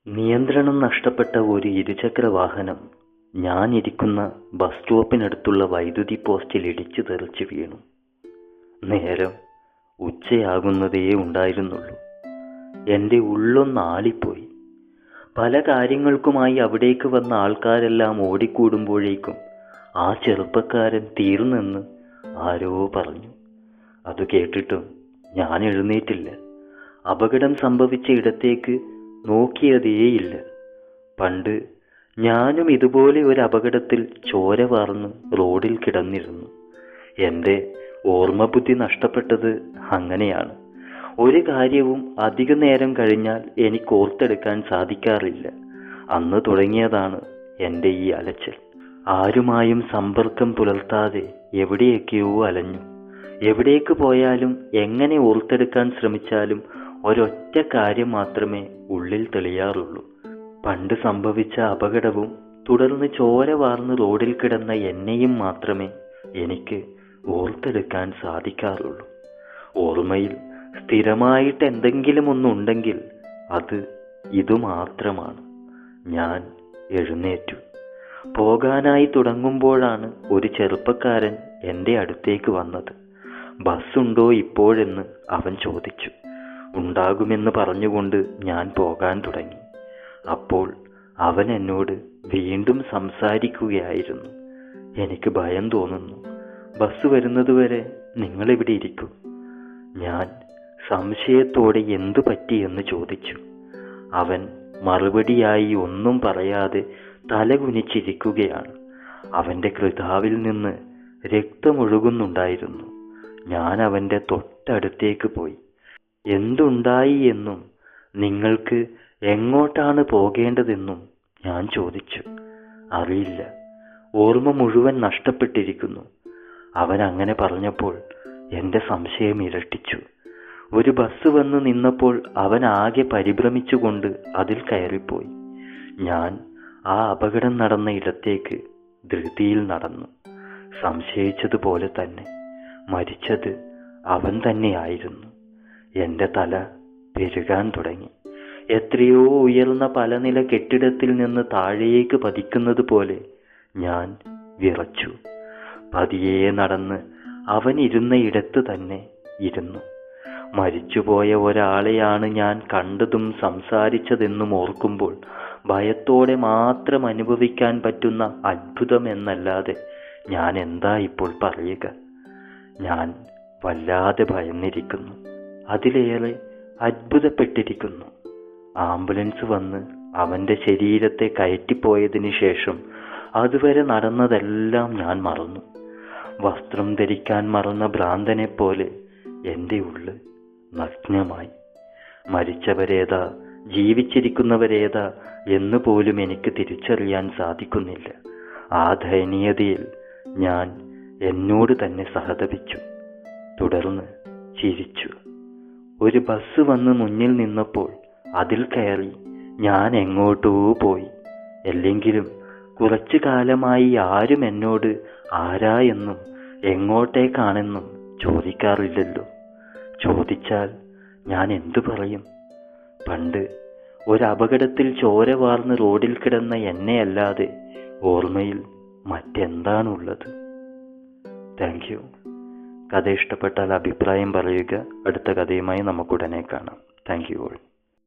നിയന്ത്രണം നഷ്ടപ്പെട്ട ഒരു ഇരുചക്ര വാഹനം ഞാനിരിക്കുന്ന ബസ് സ്റ്റോപ്പിനടുത്തുള്ള വൈദ്യുതി പോസ്റ്റിൽ ഇടിച്ചു തെറിച്ച് വീണു. നേരം ഉച്ചയാകുന്നതേ ഉണ്ടായിരുന്നുള്ളൂ. എൻ്റെ ഉള്ളൊന്നാളിപ്പോയി. പല കാര്യങ്ങൾക്കുമായി അവിടേക്ക് വന്ന ആൾക്കാരെല്ലാം ഓടിക്കൂടുമ്പോഴേക്കും ആ ചെറുപ്പക്കാരൻ തീർന്നെന്ന് ആരോ പറഞ്ഞു. അത് കേട്ടിട്ടും ഞാൻ എഴുന്നേറ്റില്ല. അപകടം സംഭവിച്ച ഇടത്തേക്ക് നോക്കിയതേയില്ല. പണ്ട് ഞാനും ഇതുപോലെ ഒരു അപകടത്തിൽ ചോര വാർന്ന് റോഡിൽ കിടന്നിരുന്നു. എൻ്റെ ഓർമ്മബുദ്ധി നഷ്ടപ്പെട്ടത് അങ്ങനെയാണ്. ഒരു കാര്യവും അധിക നേരം കഴിഞ്ഞാൽ എനിക്ക് ഓർത്തെടുക്കാൻ സാധിക്കാറില്ല. അന്ന് തുടങ്ങിയതാണ് എൻ്റെ ഈ അലച്ചിൽ. ആരുമായും സമ്പർക്കം പുലർത്താതെ എവിടെയൊക്കെയോ അലഞ്ഞു. എവിടേക്ക് പോയാലും എങ്ങനെ ഓർത്തെടുക്കാൻ ശ്രമിച്ചാലും ഒരൊറ്റ കാര്യം മാത്രമേ ഉള്ളിൽ തെളിയാറുള്ളൂ. പണ്ട് സംഭവിച്ച അപകടവും തുടർന്ന് ചോര വാർന്ന് റോഡിൽ കിടന്ന എന്നെയും മാത്രമേ എനിക്ക് ഓർത്തെടുക്കാൻ സാധിക്കാറുള്ളൂ. ഓർമ്മയിൽ സ്ഥിരമായിട്ട് എന്തെങ്കിലും ഒന്നുണ്ടെങ്കിൽ അത് ഇതുമാത്രമാണ്. ഞാൻ എഴുന്നേറ്റു. പോകാനായി തുടങ്ങുമ്പോഴാണ് ഒരു ചെറുപ്പക്കാരൻ എൻ്റെ അടുത്തേക്ക് വന്നത്. ബസ്സുണ്ടോ ഇപ്പോഴെന്ന് അവൻ ചോദിച്ചു. ഉണ്ടാകുമെന്ന് പറഞ്ഞുകൊണ്ട് ഞാൻ പോകാൻ തുടങ്ങി. അപ്പോൾ അവൻ എന്നോട് വീണ്ടും സംസാരിക്കുകയായിരുന്നു. എനിക്ക് ഭയം തോന്നുന്നു. ബസ് വരുന്നതുവരെ നിങ്ങളിവിടെ ഇരിക്കൂ. ഞാൻ സംശയത്തോടെ എന്തു പറ്റിയെന്ന് ചോദിച്ചു. അവൻ മറുപടിയായി ഒന്നും പറയാതെ തലകുനിച്ചിരിക്കുകയാണ്. അവൻ്റെ കൃതാവിൽ നിന്ന് രക്തമൊഴുകുന്നുണ്ടായിരുന്നു. ഞാൻ അവൻ്റെ തൊട്ടടുത്തേക്ക് പോയി. എന്തുണ്ടായി എന്നും നിങ്ങൾക്ക് എങ്ങോട്ടാണ് പോകേണ്ടതെന്നും ഞാൻ ചോദിച്ചു. അറിയില്ല, ഓർമ്മ മുഴുവൻ നഷ്ടപ്പെട്ടിരിക്കുന്നു. അവൻ അങ്ങനെ പറഞ്ഞപ്പോൾ എൻ്റെ സംശയം ഇരട്ടിച്ചു. ഒരു ബസ് വന്ന് നിന്നപ്പോൾ അവൻ ആകെ പരിഭ്രമിച്ചുകൊണ്ട് അതിൽ കയറിപ്പോയി. ഞാൻ ആ അപകടം നടന്ന ഇടത്തേക്ക് ധൃതിയിൽ നടന്നു. സംശയിച്ചതുപോലെ തന്നെ മരിച്ചത് അവൻ തന്നെയായിരുന്നു. എൻ്റെ തല പെരുകാൻ തുടങ്ങി. എത്രയോ ഉയർന്ന പല നില കെട്ടിടത്തിൽ നിന്ന് താഴേക്ക് പതിക്കുന്നത് പോലെ ഞാൻ വിറച്ചു. പതിയെ നടന്ന് അവൻ ഇരുന്ന ഇടത്ത് തന്നെ ഇരുന്നു. മരിച്ചുപോയ ഒരാളെയാണ് ഞാൻ കണ്ടതും സംസാരിച്ചതെന്നും ഓർക്കുമ്പോൾ ഭയത്തോടെ മാത്രം അനുഭവിക്കാൻ പറ്റുന്ന അത്ഭുതം എന്നല്ലാതെ ഞാൻ എന്താ ഇപ്പോൾ പറയുക? ഞാൻ വല്ലാതെ ഭയന്നിരിക്കുന്നു. അതിലേറെ അത്ഭുതപ്പെട്ടിരിക്കുന്നു. ആംബുലൻസ് വന്ന് അവൻ്റെ ശരീരത്തെ കയറ്റിപ്പോയതിനു ശേഷം അതുവരെ നടന്നതെല്ലാം ഞാൻ മറന്നു. വസ്ത്രം ധരിക്കാൻ മറന്ന ഭ്രാന്തനെ പോലെ എൻ്റെ ഉള്ള് നഗ്നമായി. മരിച്ചവരേതാ ജീവിച്ചിരിക്കുന്നവരേതാ എന്ന് പോലും എനിക്ക് തിരിച്ചറിയാൻ സാധിക്കുന്നില്ല. ആ ദയനീയതയിൽ ഞാൻ എന്നോട് തന്നെ സഹതപിച്ചു. തുടർന്ന് ചിരിച്ചു. ഒരു ബസ് വന്ന് മുന്നിൽ നിന്നപ്പോൾ അതിൽ കയറി ഞാൻ എങ്ങോട്ടോ പോയി. അല്ലെങ്കിലും കുറച്ചു കാലമായി ആരും എന്നോട് ആരാ എന്നും എങ്ങോട്ടേക്കാണെന്നും ചോദിക്കാറില്ലല്ലോ. ചോദിച്ചാൽ ഞാൻ എന്തു പറയും? പണ്ട് ഒരപകടത്തിൽ ചോര വാർന്ന് റോഡിൽ കിടന്ന എന്നെ അല്ലാതെ ഓർമ്മയിൽ മറ്റെന്താണുള്ളത്? Thank you. കഥ ഇഷ്ടപ്പെട്ടാൽ അഭിപ്രായം പറയുക. അടുത്ത കഥയുമായി നമുക്കുടനെ കാണാം. Thank you all.